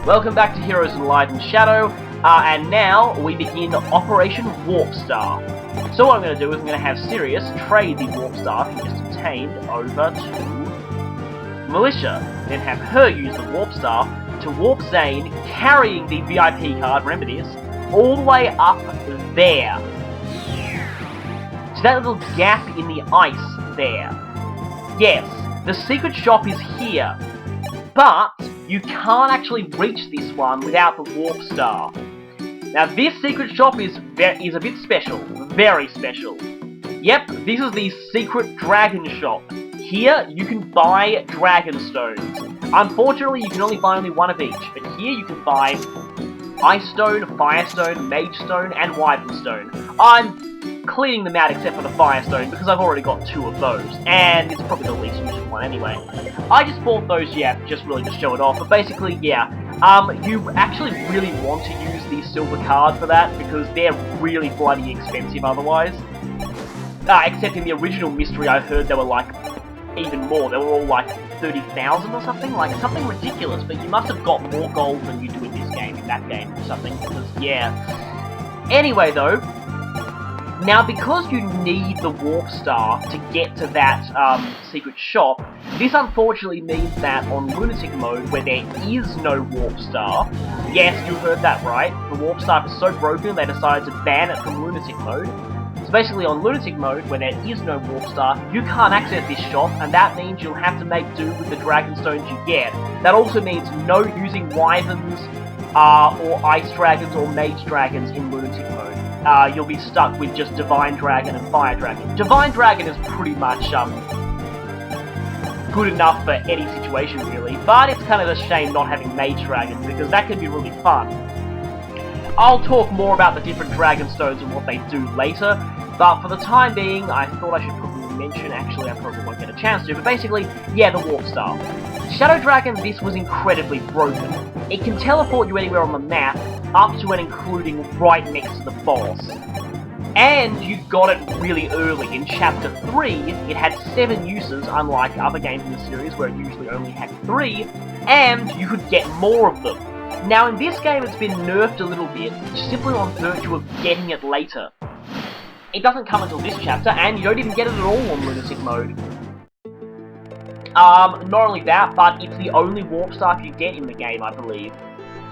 Welcome back to Heroes in Light and Shadow, and now we begin Operation Warp Star. So what I'm going to do is I'm going to have Sirius trade the Warp Star he just obtained over to Militia, then have her use the Warp Star to warp Zane, carrying the VIP card, remember this, all the way up there. So that little gap in the ice there. Yes, the secret shop is here, but you can't actually reach this one without the Warp Star. Now this secret shop is a bit special, very special. Yep, this is the secret dragon shop. Here you can buy dragon stones. Unfortunately you can only buy one of each, but here you can buy Ice Stone, Fire Stone, Mage Stone, and Wyvern Stone. I'm cleaning them out except for the Fire Stone because I've already got 2 of those, and it's probably the least useful one anyway. I just bought those, yeah, just really to show it off, but basically, yeah, you actually really want to use the silver card for that because they're really bloody expensive otherwise. Except in the original mystery I heard they were like even more, they were all like 30,000 or something, like something ridiculous, but you must have got more gold than you do in this game, in that game or something, because yeah. Anyway though, now because you need the Warp Star to get to that secret shop, this unfortunately means that on Lunatic mode, where there is no Warp Star, yes, you heard that right, the Warp Star is so broken they decided to ban it from Lunatic mode. So basically on Lunatic mode, where there is no Warp Star, you can't access this shop, and that means you'll have to make do with the Dragon Stones you get. That also means no using Wyverns, or Ice Dragons or Mage Dragons in Lunatic mode. You'll be stuck with just Divine Dragon and Fire Dragon. Divine Dragon is pretty much, good enough for any situation really, but it's kind of a shame not having Mage Dragons, because that can be really fun. I'll talk more about the different Dragon Stones and what they do later, but for the time being, I thought I should probably mention, actually I probably won't get a chance to, but basically, yeah, the Warp Star. Shadow Dragon, this was incredibly broken. It can teleport you anywhere on the map, up to and including right next to the boss. And you got it really early. In Chapter 3, it had 7 uses, unlike other games in the series where it usually only had 3, and you could get more of them. Now in this game it's been nerfed a little bit, simply on virtue of getting it later. It doesn't come until this chapter, and you don't even get it at all on Lunatic mode. Not only that, but it's the only Warp Star you get in the game, I believe.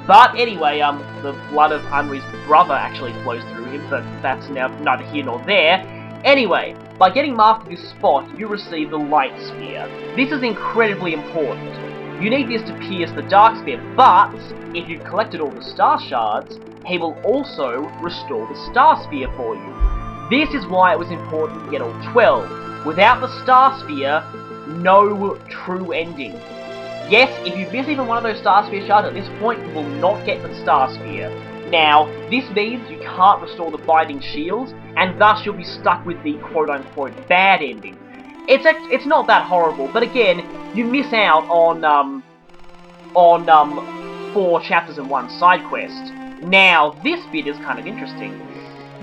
But anyway, the blood of Unri's brother actually flows through him, but that's now neither here nor there. Anyway, by getting marked at this spot, you receive the Light Sphere. This is incredibly important. You need this to pierce the Dark Sphere, but if you've collected all the Star Shards, he will also restore the Star Sphere for you. This is why it was important to get all 12. Without the Star Sphere, no true ending. Yes, if you miss even one of those Star Sphere shards at this point, you will not get the Star Sphere. Now, this means you can't restore the Binding Shields, and thus you'll be stuck with the quote-unquote bad ending. It's not that horrible, but again, you miss out on 4 chapters and 1 side quest. Now, this bit is kind of interesting.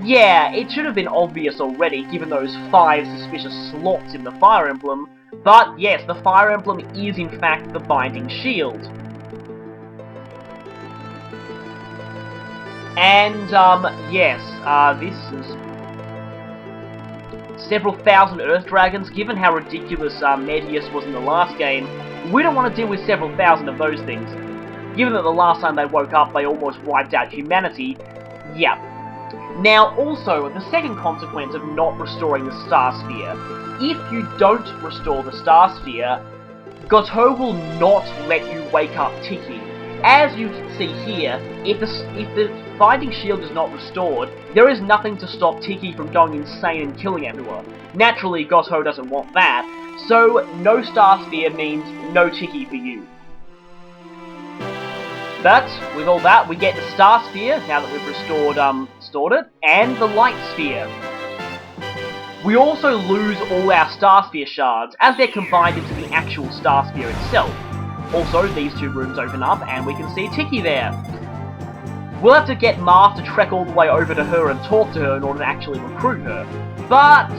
Yeah, it should have been obvious already, given those 5 suspicious slots in the Fire Emblem, but yes, the Fire Emblem is in fact the Binding Shield. And, yes, this is several thousand Earth Dragons. Given how ridiculous Medius was in the last game, we don't want to deal with several thousand of those things. Given that the last time they woke up, they almost wiped out humanity, yeah. Now, also, the second consequence of not restoring the Star Sphere. If you don't restore the Star Sphere, Gotoh will not let you wake up Tiki. As you can see here, if the Binding Shield is not restored, there is nothing to stop Tiki from going insane and killing everyone. Naturally, Gotoh doesn't want that, so no Star Sphere means no Tiki for you. But, with all that, we get the Star Sphere, now that we've restored it, and the Light Sphere. We also lose all our Star Sphere shards, as they're combined into the actual Star Sphere itself. Also, these 2 rooms open up, and we can see Tiki there. We'll have to get Marth to trek all the way over to her and talk to her in order to actually recruit her. But,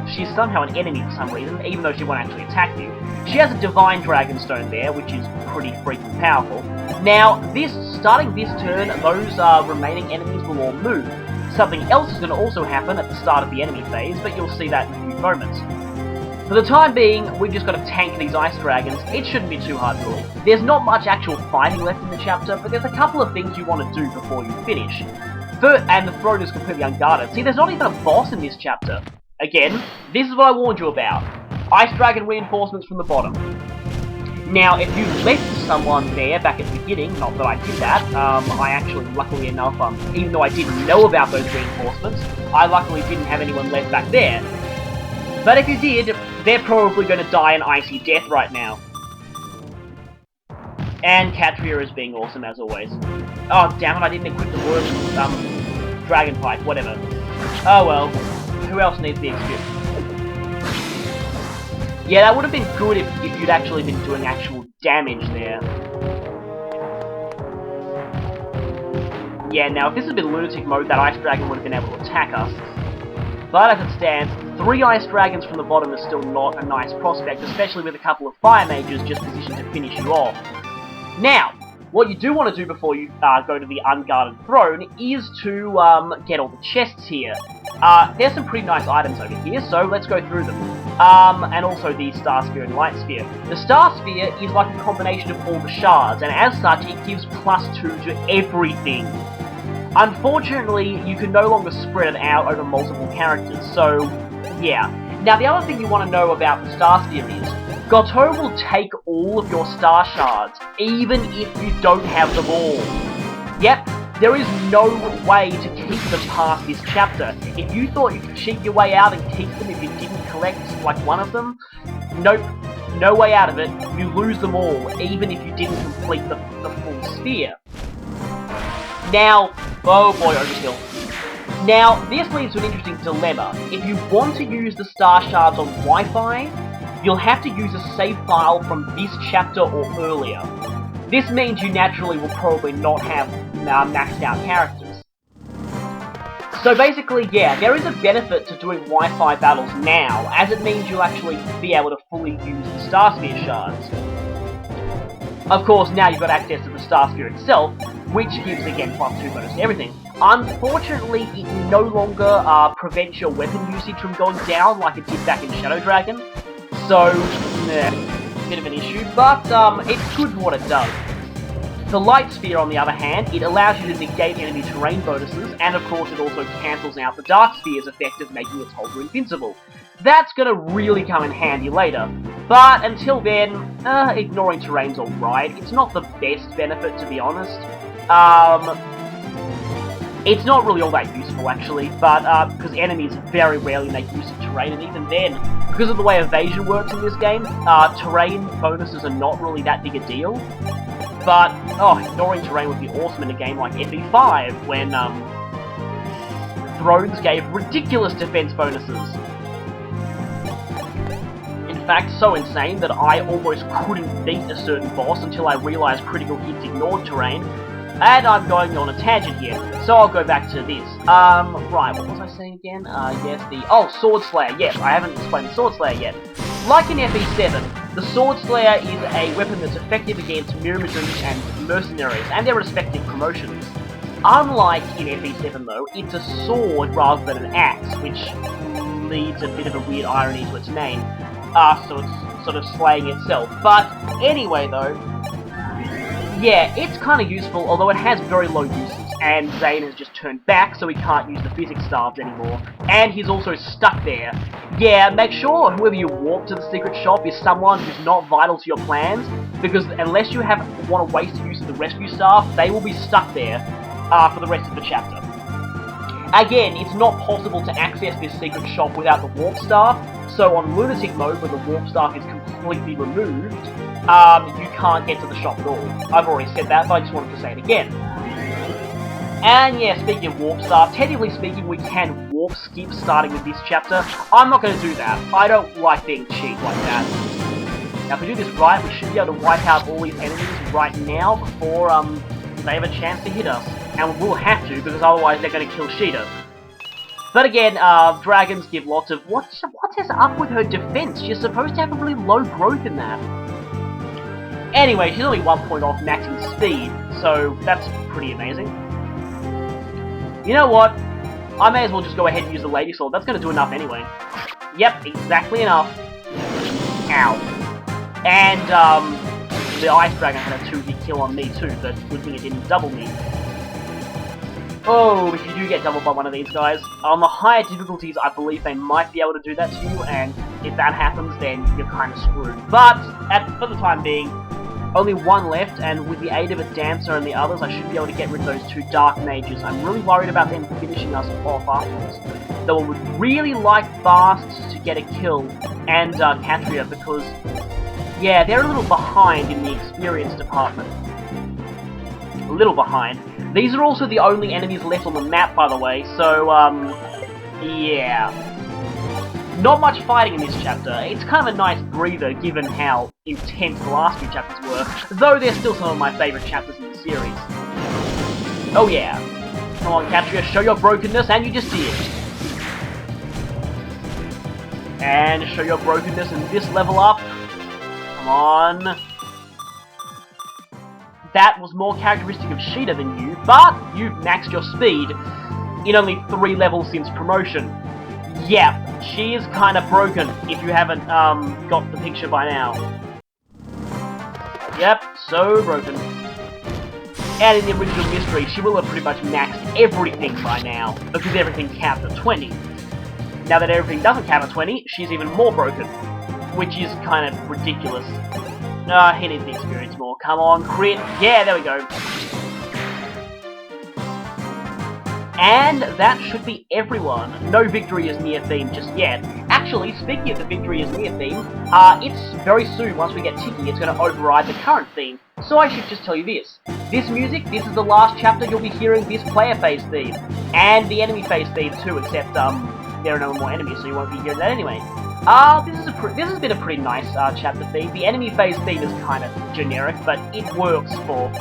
she's somehow an enemy for some reason, even though she won't actually attack you. She has a Divine Dragonstone there, which is pretty freaking powerful. Now, starting this turn, those remaining enemies will all move. Something else is going to also happen at the start of the enemy phase, but you'll see that in a few moments. For the time being, we've just got to tank these ice dragons. It shouldn't be too hard, really. There's not much actual fighting left in the chapter, but there's a couple of things you want to do before you finish. And the throne is completely unguarded. See, there's not even a boss in this chapter. Again, this is what I warned you about. Ice dragon reinforcements from the bottom. Now, if you left someone there back at the beginning, not that I did that, I actually, luckily enough, even though I didn't know about those reinforcements, I luckily didn't have anyone left back there. But if you did, they're probably going to die an icy death right now. And Katria is being awesome as always. Oh, damn it, I didn't equip the Royal, Dragon Pipe, whatever. Oh well, who else needs the XP? Yeah, that would have been good if you'd actually been doing actual damage there. Yeah, now if this had been Lunatic Mode, that Ice Dragon would have been able to attack us. But as it stands, 3 Ice Dragons from the bottom is still not a nice prospect, especially with a couple of Fire Mages just positioned to finish you off. Now, what you do want to do before you go to the unguarded throne is to get all the chests here. There's some pretty nice items over here, so let's go through them. And also the Star Sphere and Light Sphere. The Star Sphere is like a combination of all the shards, and as such, it gives +2 to everything. Unfortunately, you can no longer spread it out over multiple characters, so yeah. Now, the other thing you want to know about the Star Sphere is, Gotoh will take all of your Star Shards, even if you don't have them all. Yep, there is no way to keep them past this chapter. If you thought you could cheat your way out and keep them if you didn't collect, like, one of them, nope, no way out of it. You lose them all, even if you didn't complete the full sphere. Now, oh boy, Overkill. Now, this leads to an interesting dilemma. If you want to use the Star Shards on Wi-Fi, you'll have to use a save file from this chapter or earlier. This means you naturally will probably not have maxed out characters. So basically, yeah, there is a benefit to doing Wi-Fi battles now, as it means you'll actually be able to fully use the Star Sphere shards. Of course, now you've got access to the Star Sphere itself, which gives, again, +2 bonus to everything. Unfortunately, it no longer prevents your weapon usage from going down like it did back in Shadow Dragon. So, bit of an issue, but it's good for what it does. The Light Sphere, on the other hand, it allows you to negate enemy terrain bonuses, and of course it also cancels out the Dark Sphere's effect of making its holder invincible. That's gonna really come in handy later, but until then, ignoring terrain's alright. It's not the best benefit, to be honest. It's not really all that useful, actually, but because enemies very rarely make use of terrain, and even then, because of the way evasion works in this game, terrain bonuses are not really that big a deal. But, oh, ignoring terrain would be awesome in a game like FE5, when, Thrones gave ridiculous defense bonuses. In fact, so insane that I almost couldn't beat a certain boss until I realized critical hits ignored terrain. And I'm going on a tangent here, so I'll go back to this. Right, what was I saying again? Yes, Sword Slayer. Yes, I haven't explained the Sword Slayer yet. Like in FE7, the Sword Slayer is a weapon that's effective against Myrmidons and Mercenaries, and their respective promotions. Unlike in FE7 though, it's a sword rather than an axe, which leads a bit of a weird irony to its name. So it's sort of slaying itself. But anyway though, yeah, it's kind of useful, although it has very low uses, and Zane has just turned back, so he can't use the physics staves anymore, and he's also stuck there. Yeah, make sure whoever you warp to the secret shop is someone who's not vital to your plans, because unless you want to waste use of the rescue staff, they will be stuck there for the rest of the chapter. Again, it's not possible to access this secret shop without the warp staff, so on Lunatic Mode, when the warp staff is completely removed, you can't get to the shop at all. I've already said that, but I just wanted to say it again. And yeah, speaking of warp staff, technically speaking, we can warp skip starting with this chapter. I'm not going to do that. I don't like being cheap like that. Now, if we do this right, we should be able to wipe out all these enemies right now before they have a chance to hit us. And we'll have to, because otherwise they're going to kill Sheeta. But again, dragons give lots of... What is up with her defense? She's supposed to have a really low growth in that. Anyway, she's only 1 point off maxing speed, so that's pretty amazing. You know what? I may as well just go ahead and use the Lady Sword. That's going to do enough anyway. Yep, exactly enough. Ow. And, the Ice Dragon had a 2-hit kill on me too, but good thing it didn't double me. Oh, if you do get doubled by one of these guys, on the higher difficulties, I believe they might be able to do that to you, and if that happens, then you're kind of screwed. But, for the time being, only one left, and with the aid of a Dancer and the others, I should be able to get rid of those 2 Dark Mages. I'm really worried about them finishing us off afterwards. Though I would really like Bast to get a kill, and Katria, because, yeah, they're a little behind in the experience department. A little behind. These are also the only enemies left on the map, by the way, so, yeah. Not much fighting in this chapter. It's kind of a nice breather, given how intense the last few chapters were, though they're still some of my favourite chapters in the series. Oh yeah. Come on, Katria, show your brokenness, and you just did. And show your brokenness in this level up. Come on. That was more characteristic of Sheeta than you, but you've maxed your speed in only 3 levels since promotion. Yeah, she is kind of broken, if you haven't got the picture by now. Yep, so broken. And in the original mystery, she will have pretty much maxed everything by now, because everything capped at 20. Now that everything doesn't cap at 20, she's even more broken, which is kind of ridiculous. He needs the experience more. Come on, crit. Yeah, there we go. And that should be everyone. No victory is near theme just yet. Actually, speaking of the victory is near theme, it's very soon, once we get Tiki, it's going to override the current theme. So I should just tell you this. This music, this is the last chapter you'll be hearing this player phase theme. And the enemy phase theme too, except there are no more enemies, so you won't be hearing that anyway. This has been a pretty nice chapter theme. The enemy phase theme is kind of generic, but it works for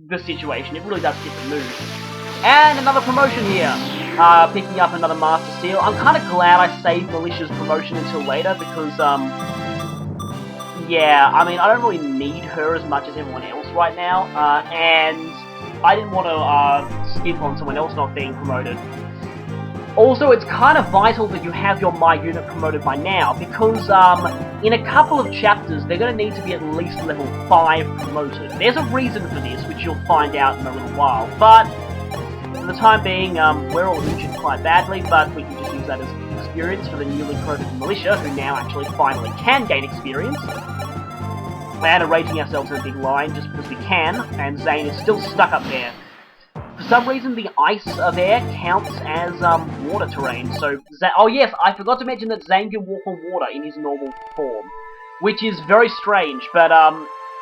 the situation. It really does fit the mood. And another promotion here. Picking up another Master Seal. I'm kind of glad I saved Militia's promotion until later, because, yeah, I mean, I don't really need her as much as everyone else right now, and I didn't want to skip on someone else not being promoted. Also, it's kind of vital that you have your My Unit promoted by now, because in a couple of chapters, they're going to need to be at least level 5 promoted. There's a reason for this, which you'll find out in a little while, but for the time being, we're all injured quite badly, but we can just use that as experience for the newly promoted Militia, who now actually finally can gain experience. And are rating ourselves in a big line just because we can, and Zane is still stuck up there. For some reason, the ice there counts as water terrain, so... oh yes, I forgot to mention that Zane can walk on water in his normal form, which is very strange, but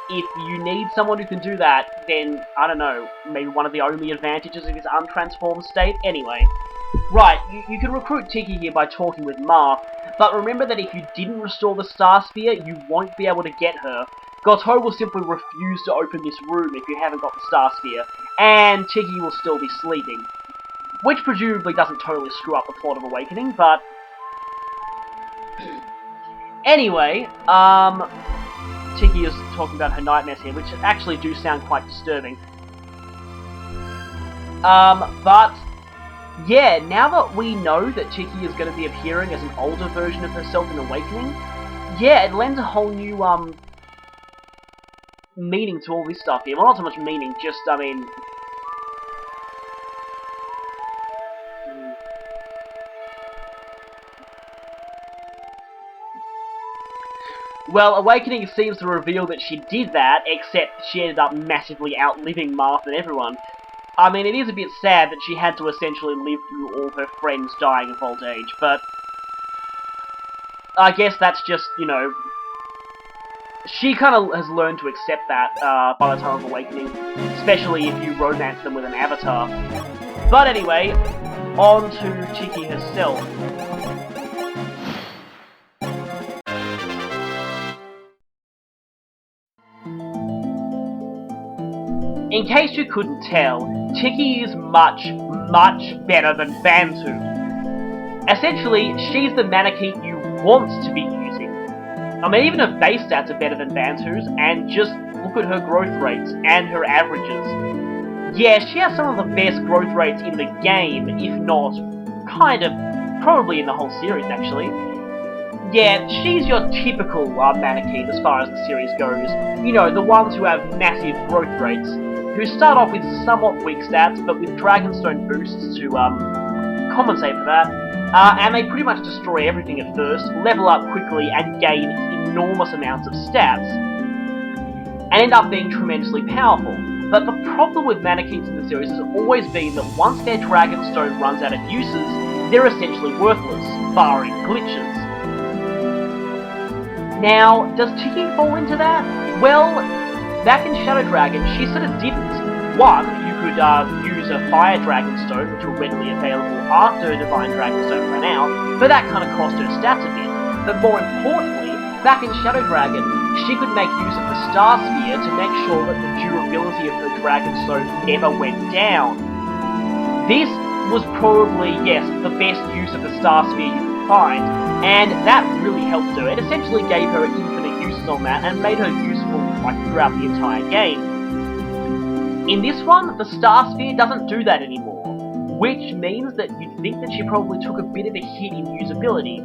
if you need someone who can do that, then, I don't know, maybe one of the only advantages of his untransformed state? Anyway. Right, you can recruit Tiki here by talking with Ma, but remember that if you didn't restore the Star Sphere, you won't be able to get her. Gotoh will simply refuse to open this room if you haven't got the Star Sphere, and Tiki will still be sleeping. Which presumably doesn't totally screw up the plot of Awakening, but... Anyway, Tiki is talking about her nightmares here, which actually do sound quite disturbing. But... yeah, now that we know that Tiki is going to be appearing as an older version of herself in Awakening, yeah, it lends a whole new, meaning to all this stuff here. Well, not so much meaning, just, I mean... well, Awakening seems to reveal that she did that, except she ended up massively outliving Marth and everyone. I mean, it is a bit sad that she had to essentially live through all her friends dying of old age, but... I guess that's just, you know... she kind of has learned to accept that by the time of Awakening, especially if you romance them with an avatar. But anyway, on to Tiki herself. In case you couldn't tell, Tiki is much, much better than Bantu. Essentially, she's the Manakete you want to be using. I mean, even her base stats are better than Bantu's, and just look at her growth rates and her averages. Yeah, she has some of the best growth rates in the game, if not kind of, probably in the whole series actually. Yeah, she's your typical Manakete as far as the series goes. You know, the ones who have massive growth rates, who start off with somewhat weak stats, but with Dragonstone boosts to compensate for that. And they pretty much destroy everything at first, level up quickly, and gain enormous amounts of stats, and end up being tremendously powerful. But the problem with Manaketes in the series has always been that once their Dragonstone runs out of uses, they're essentially worthless, barring glitches. Now, does Tiki fall into that? Well, back in Shadow Dragon, she sort of didn't. One, you could use a Fire Dragonstone, which were readily available after her Divine Dragonstone ran out, but that kind of cost her stats a bit. But more importantly, back in Shadow Dragon, she could make use of the Star Sphere to make sure that the durability of her Dragonstone never went down. This was probably, yes, the best use of the Star Sphere you could find, and that really helped her. It essentially gave her infinite uses on that and made her useful throughout the entire game. In this one, the Star Sphere doesn't do that anymore, which means that you'd think that she probably took a bit of a hit in usability.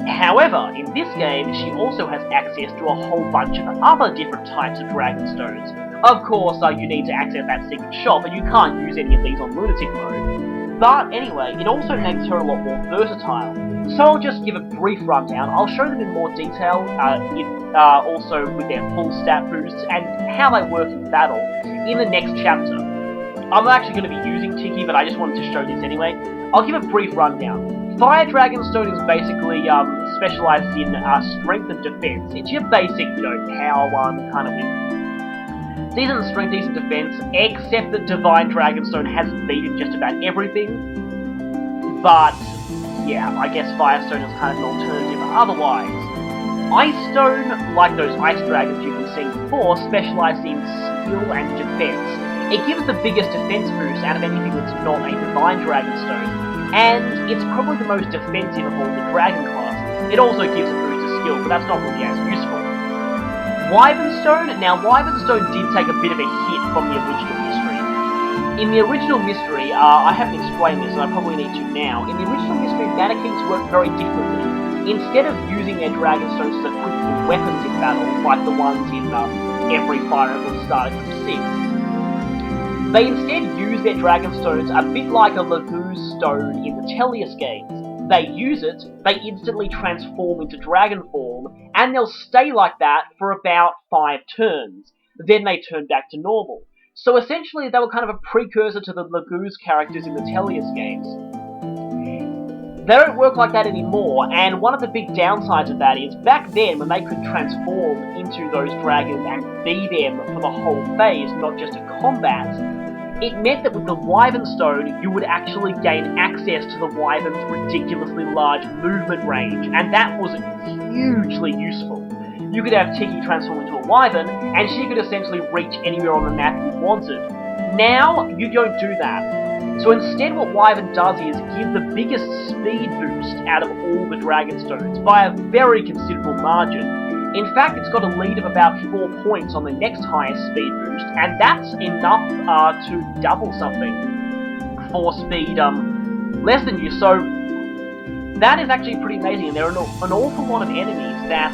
However, in this game, she also has access to a whole bunch of other different types of Dragonstones. Of course, you need to access that secret shop, and you can't use any of these on Lunatic mode. But anyway, it also makes her a lot more versatile. So I'll just give a brief rundown. I'll show them in more detail, also with their full stat boosts, and how they work in battle, in the next chapter. I'm actually going to be using Tiki, but I just wanted to show this anyway. I'll give a brief rundown. Fire Dragonstone is basically specialised in strength and defense. It's your basic, power one, kind of with decent strength, decent defense, except that Divine Dragonstone has beaten just about everything. But, yeah, I guess Firestone is kind of an alternative otherwise. Ice Stone, like those ice dragons you can see before, specialise in skill and defense. It gives the biggest defense boost out of anything that's not a Divine Dragonstone, and it's probably the most defensive of all the dragon classes. It also gives a boost to skill, but that's not really as useful. Wyvernstone? Now, Wyvernstone did take a bit of a hit from the original mystery. In the original mystery, I haven't explained this, and I probably need to now. In the original mystery, Manaketes work very differently. Instead of using their Dragonstones as equipable weapons in battle, like the ones in every Fire Emblem starting from 6, they instead use their Dragonstones a bit like a Laguz stone in the Tellius games. They use it, they instantly transform into dragon form, and they'll stay like that for about 5 turns. Then they turn back to normal. So essentially, they were kind of a precursor to the Laguz characters in the Tellius games. They don't work like that anymore, and one of the big downsides of that is, back then, when they could transform into those dragons and be them for the whole phase, not just a combat, it meant that with the Wyvernstone, you would actually gain access to the Wyvern's ridiculously large movement range, and that was hugely useful. You could have Tiki transform into a Wyvern, and she could essentially reach anywhere on the map you wanted. Now, you don't do that. So instead what Wyvern does is give the biggest speed boost out of all the Dragonstones, by a very considerable margin. In fact, it's got a lead of about 4 points on the next highest speed boost, and that's enough to double something for speed less than you. So that is actually pretty amazing, and there are an awful lot of enemies that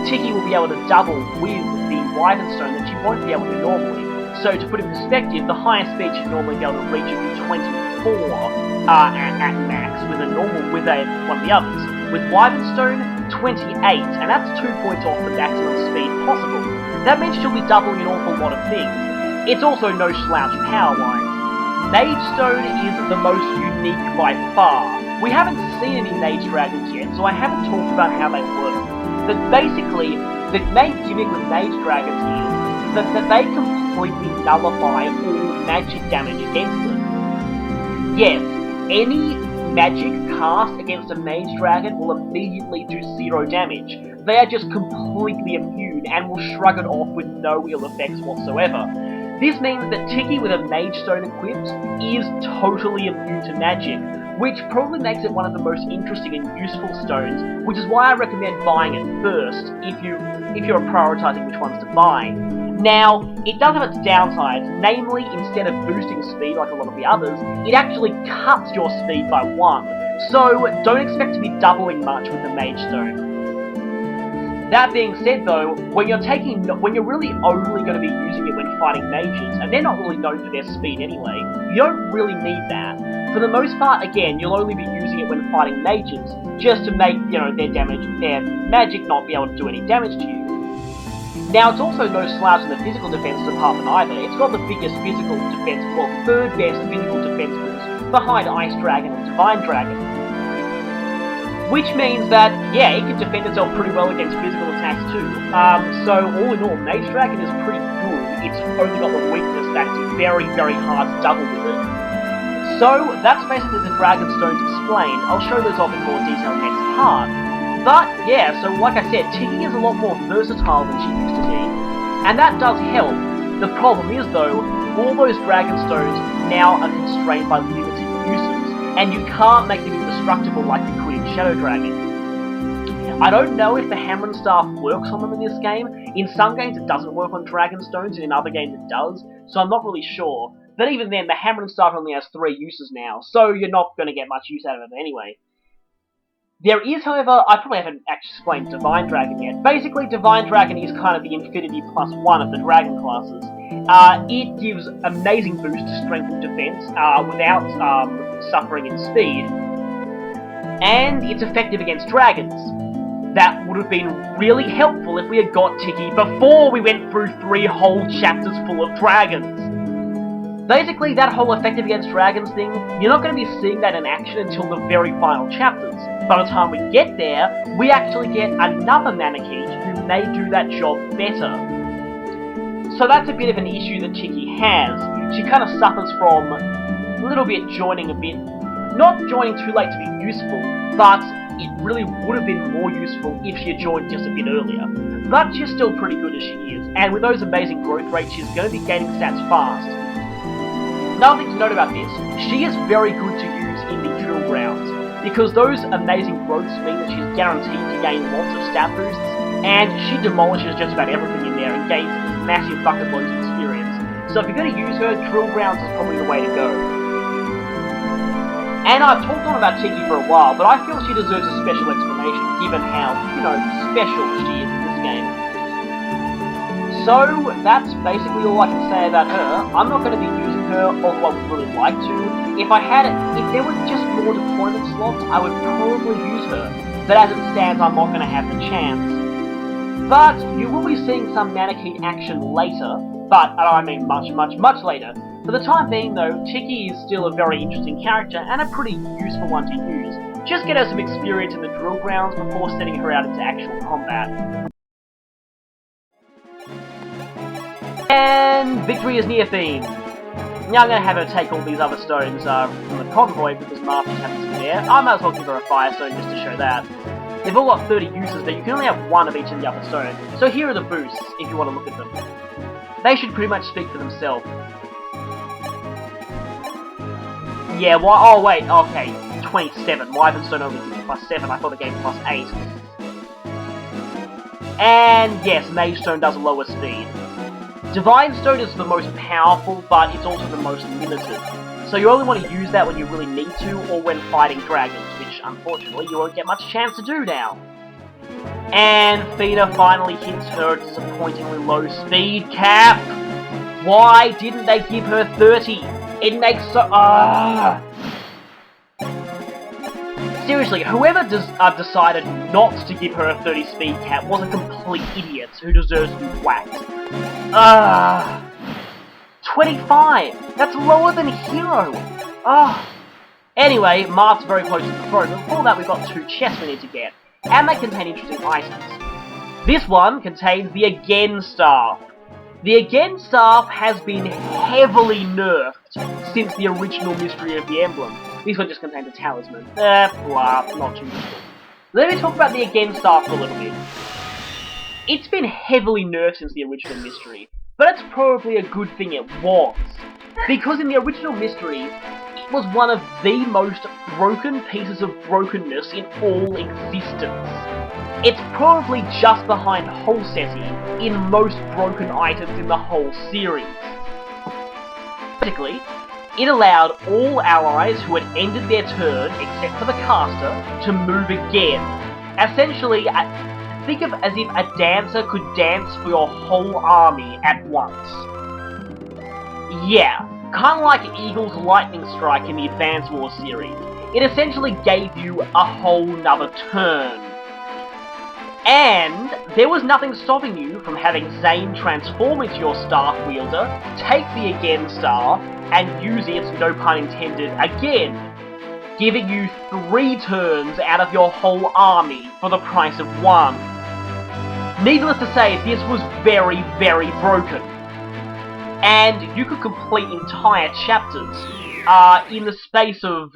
Tiki will be able to double with the Wyvernstone that she won't be able to normally. So to put in perspective, the highest speed she'd normally be able to reach would be 24 at max with one of the others. With Wyvernstone, 28, and that's 2 points off the maximum speed possible. That means she'll be doubling an awful lot of things. It's also no slouch power-wise. Magestone is the most unique by far. We haven't seen any Mage Dragons yet, so I haven't talked about how they work. But basically, the main gimmick with Mage Dragons is that they completely nullify all magic damage against them. Yes, any magic cast against a Mage Dragon will immediately do 0 damage. They are just completely immune and will shrug it off with no ill effects whatsoever. This means that Tiki with a Mage Stone equipped is totally immune to magic, which probably makes it one of the most interesting and useful stones, which is why I recommend buying it first if you're prioritizing which ones to buy. Now, it does have its downsides, namely, instead of boosting speed like a lot of the others, it actually cuts your speed by 1, so don't expect to be doubling much with the Mage Stone. That being said though, when you're really only going to be using it when fighting mages, and they're not really known for their speed anyway, you don't really need that. For the most part, again, you'll only be using it when fighting mages, just to make, their magic not be able to do any damage to you. Now, it's also no slouch in the physical defense department either. It's got the biggest physical defense, third best physical defense boost, behind Ice Dragon and Divine Dragon. Which means that, yeah, it can defend itself pretty well against physical attacks too. So all in all, Mage Dragon is pretty good. It's only got the weakness that it's very, very hard to double with it. So that's basically the Dragon Stones explained. I'll show those off in more detail next part. But yeah, so like I said, Tiki is a lot more versatile than she used to be. And that does help. The problem is though, all those Dragon Stones now are constrained by limited uses. And you can't make them indestructible like you could in Shadow Dragon. I don't know if the Hammer and Staff works on them in this game. In some games it doesn't work on Dragon Stones, and in other games it does, so I'm not really sure. But even then, the Hammer and Staff only has 3 uses now, so you're not going to get much use out of it anyway. There is, however, I probably haven't actually explained Divine Dragon yet. Basically, Divine Dragon is kind of the Infinity +1 of the Dragon classes. It gives amazing boost to strength and defense without suffering in speed. And it's effective against dragons. That would have been really helpful if we had got Tiki before we went through 3 whole chapters full of dragons. Basically, that whole effective against dragons thing, you're not going to be seeing that in action until the very final chapters. By the time we get there, we actually get another Manakete who may do that job better. So that's a bit of an issue that Tiki has. She kind of suffers from a little bit joining a bit, not joining too late to be useful, but it really would have been more useful if she had joined just a bit earlier. But she's still pretty good as she is, and with those amazing growth rates, she's going to be gaining stats fast. Another thing to note about this, she is very good to use in the drill grounds, because those amazing growths mean that she's guaranteed to gain lots of stat boosts, and she demolishes just about everything in there and gains massive bucket loads of experience. So if you're going to use her, drill grounds is probably the way to go. And I've talked on about Tiki for a while, but I feel she deserves a special explanation, given how, special she is in this game. So, that's basically all I can say about her. I'm not going to be using her, although I would really like to. If there were just more deployment slots, I would probably use her. But as it stands, I'm not going to have the chance. But, you will be seeing some Manakete action later, but I mean much, much, much later. For the time being though, Tiki is still a very interesting character and a pretty useful one to use. Just get her some experience in the drill grounds before sending her out into actual combat. And victory is near theme. Now I'm going to have her take all these other stones from the convoy because Marth just happens to be there. I might as well give her a fire stone just to show that. They've all got 30 uses, but you can only have 1 of each of the other stones. So here are the boosts, if you want to look at them. They should pretty much speak for themselves. Yeah, oh wait, okay, 27. Wyvern Stone only gives +7, I thought it gave +8. And yes, Mage Stone does lower speed. Divine Stone is the most powerful, but it's also the most limited. So you only want to use that when you really need to, or when fighting dragons, which unfortunately you won't get much chance to do now. And Fina finally hits her disappointingly low speed cap. Why didn't they give her 30? It makes so... Seriously, whoever decided not to give her a 30 speed cap was a complete idiot who deserves to be whacked. 25! That's lower than Hero! Anyway, Marth's very close to the throne. Before that, we've got 2 chests we need to get, and they contain interesting items. This one contains the Again Staff. The Again Staff has been heavily nerfed since the original Mystery of the Emblem. This one just contains a talisman. Blah, not too useful. Let me talk about the Again Staff for a little bit. It's been heavily nerfed since the original Mystery, but it's probably a good thing it was. Because in the original Mystery, it was one of the most broken pieces of brokenness in all existence. It's probably just behind Holseti in most broken items in the whole series. Basically, it allowed all allies who had ended their turn, except for the caster, to move again. Essentially, think of as if a dancer could dance for your whole army at once. Yeah, kind of like Eagle's Lightning Strike in the Advance Wars series. It essentially gave you a whole nother turn. And there was nothing stopping you from having Zane transform into your Staff Wielder, take the Again Star, and use it, no pun intended, again, giving you 3 turns out of your whole army for the price of 1. Needless to say, this was very, very broken. And you could complete entire chapters in the space of,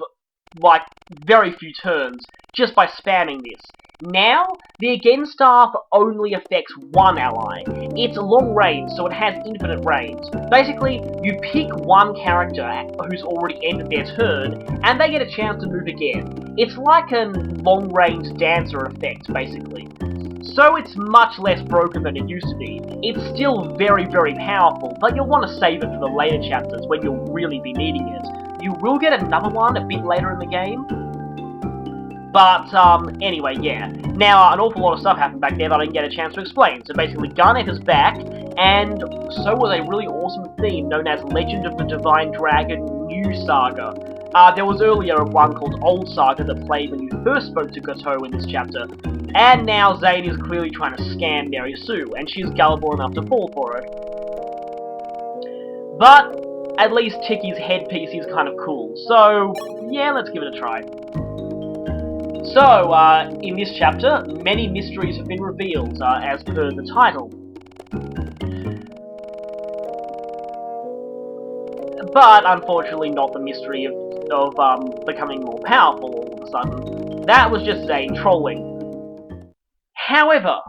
like, very few turns, just by spamming this. Now, the Again Staff only affects one ally. It's long range, so it has infinite range. Basically, you pick one character who's already ended their turn, and they get a chance to move again. It's like a long-range dancer effect, basically. So it's much less broken than it used to be. It's still very, very powerful, but you'll want to save it for the later chapters when you'll really be needing it. You will get another one a bit later in the game, but, anyway, yeah. Now, an awful lot of stuff happened back there that I didn't get a chance to explain. So basically, Garnet is back, and so was a really awesome theme known as Legend of the Divine Dragon New Saga. There was earlier one called Old Saga that played when you first spoke to Gotoh in this chapter, and now Zane is clearly trying to scam Mary Sue, and she's gullible enough to fall for it. But, at least Tiki's headpiece is kind of cool, so, yeah, let's give it a try. So, in this chapter, many mysteries have been revealed, as per the title. But, unfortunately, not the mystery of becoming more powerful all of a sudden. That was just Zane trolling. However,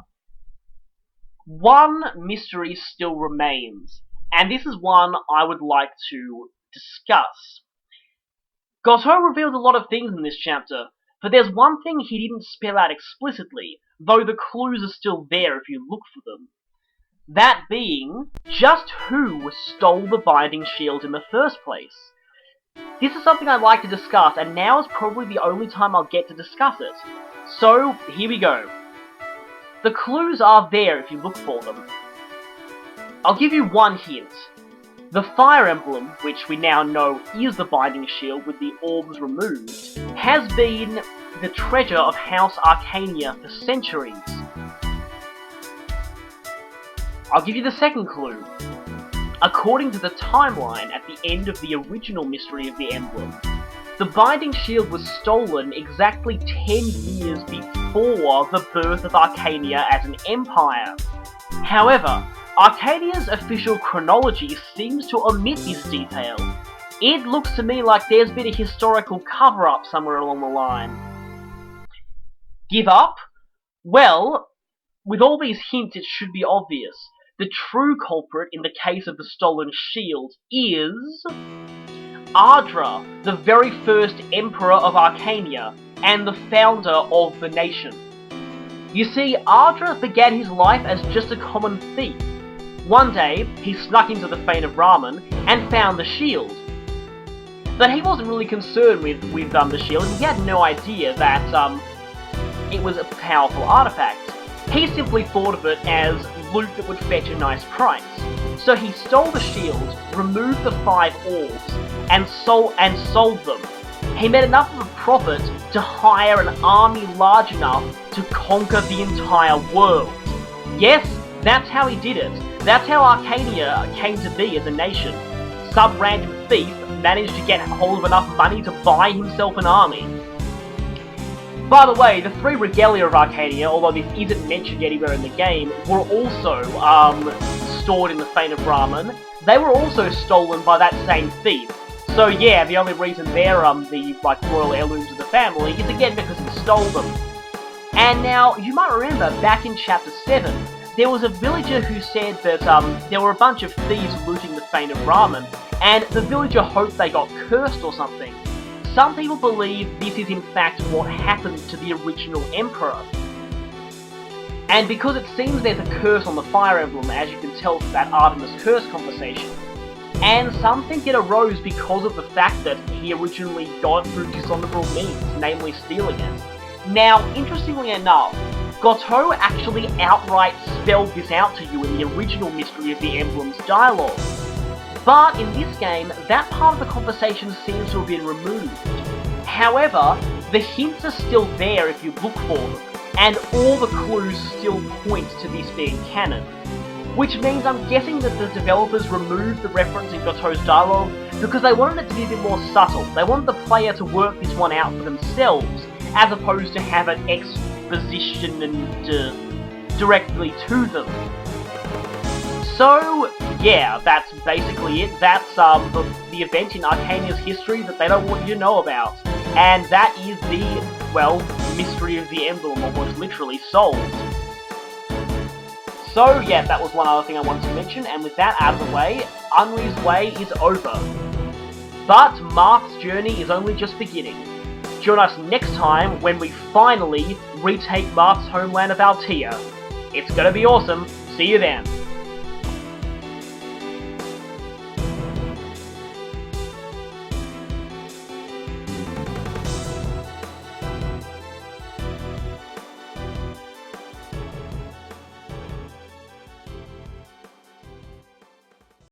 one mystery still remains, and this is one I would like to discuss. Gotoh revealed a lot of things in this chapter, but there's one thing he didn't spell out explicitly, though the clues are still there if you look for them. That being, just who stole the Binding Shield in the first place. This is something I'd like to discuss, and now is probably the only time I'll get to discuss it. So, here we go. The clues are there if you look for them. I'll give you one hint. The Fire Emblem, which we now know is the Binding Shield with the orbs removed, has been the treasure of House Arcania for centuries. I'll give you the second clue. According to the timeline at the end of the original Mystery of the Emblem, the Binding Shield was stolen exactly 10 years before the birth of Arcania as an empire. However, Arcania's official chronology seems to omit this detail. It looks to me like there's been a historical cover-up somewhere along the line. Give up? Well, with all these hints it should be obvious. The true culprit in the case of the stolen shield is Ardra, the very first Emperor of Arcania, and the founder of the nation. You see, Ardra began his life as just a common thief. One day, he snuck into the Fane of Ramen and found the shield. But he wasn't really concerned with the shield, and he had no idea that it was a powerful artifact. He simply thought of it as loot that would fetch a nice price. So he stole the shield, removed the 5 orbs, and sold them. He made enough of a profit to hire an army large enough to conquer the entire world. Yes, that's how he did it. That's how Arcania came to be as a nation. Some random thief managed to get hold of enough money to buy himself an army. By the way, the 3 regalia of Arcania, although this isn't mentioned anywhere in the game, were also stored in the Fane of Ramen. They were also stolen by that same thief. So yeah, the only reason they're the royal heirlooms of the family is again because he stole them. And now, you might remember back in chapter 7, there was a villager who said that there were a bunch of thieves looting the Fane of Ramen, and the villager hoped they got cursed or something. Some people believe this is in fact what happened to the original Emperor. And because it seems there's a curse on the Fire Emblem, as you can tell from that Artemis Curse conversation, and some think it arose because of the fact that he originally got it through dishonorable means, namely stealing it. Now, interestingly enough, Gotoh actually outright spelled this out to you in the original Mystery of the Emblem's dialogue. But in this game, that part of the conversation seems to have been removed. However, the hints are still there if you look for them, and all the clues still point to this being canon. Which means I'm guessing that the developers removed the reference in Gotoh's dialogue because they wanted it to be a bit more subtle. They wanted the player to work this one out for themselves, as opposed to have it exposition and directly to them. So, yeah, that's basically it. That's the event in Arcania's history that they don't want you to know about. And that is the, well, Mystery of the Emblem, almost literally solved. So, yeah, that was one other thing I wanted to mention, and with that out of the way, Unri's way is over. But Marth's journey is only just beginning. Join us next time when we finally retake Marth's homeland of Altea. It's gonna be awesome. See you then.